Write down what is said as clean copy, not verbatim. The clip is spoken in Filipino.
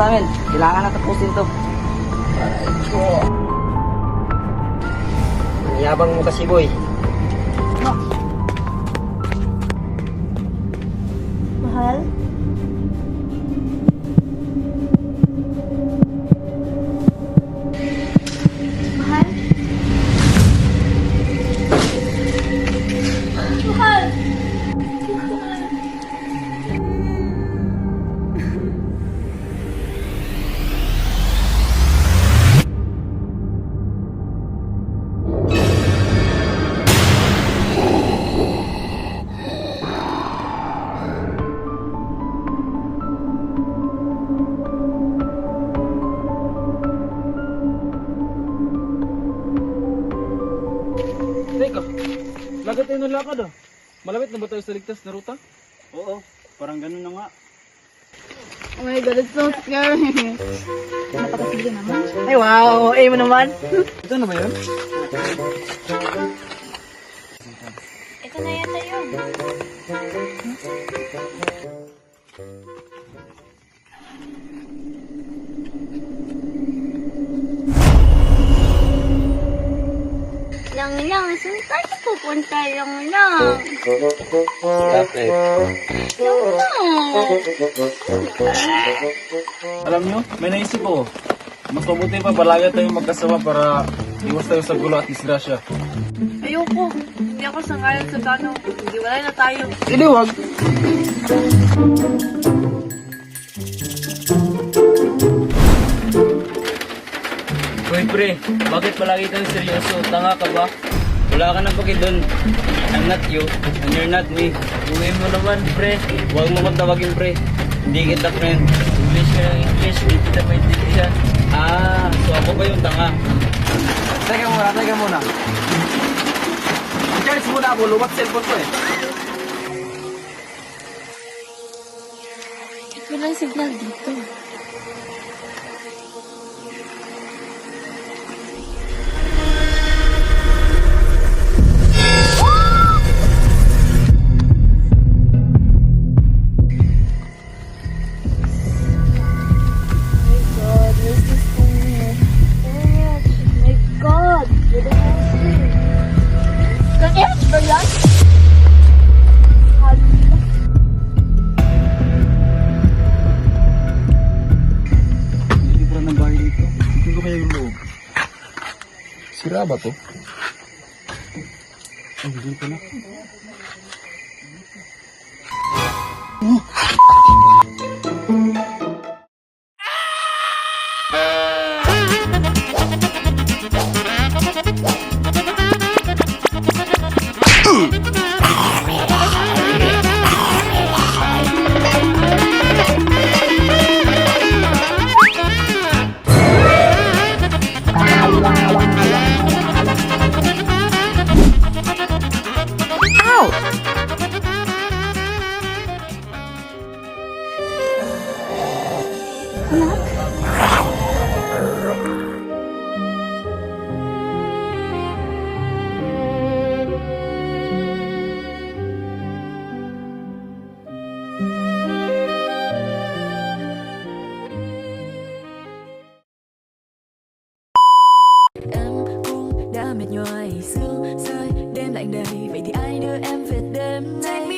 sa amin. Kailangan na tapusin to. Ang yabang mo kasi, boy. Mahal? Mahal? Mahal! Teka, lagat tayo ng lakad ah. Malapit na ba tayo sa ligtas na ruta? Oo, parang ganun na nga. Oh my God, it's so scary. Napakasige naman. Ay, wow. Eh mo naman. Ito na ba yun? Ito na yata yun. Lang, saan tayo pupunta lang? Stop Alam nyo, may naisip ko. Mas mabuti pa palagi tayong magkasama para iwas tayo sa gulo at disgrasya. Ayoko. Hindi ako sangayon sa tanong. Hindi wala na tayo. Iliwag! Uy pre, bakit palagi kang seryoso? Tanga ka ba? Wala ka na paki doon. I'm not you, and you're not me. Uwi mo naman pre, huwag mo kong tawagin pre. Hindi kita friend. English ka ng English, hindi kita maintindihan. Ah, so ako ba yung tanga? Teka muna. I-charge muna ako. Lumat cellphone ko eh. Walang signal dito. Libra ng bahay dito. Hindi ko kaya yung loob. Sira ba to? Ay, hindi ko na. Em cũng đã mệt nhoài sương rơi đêm lạnh đầy vậy thì ai đưa em về đêm nay.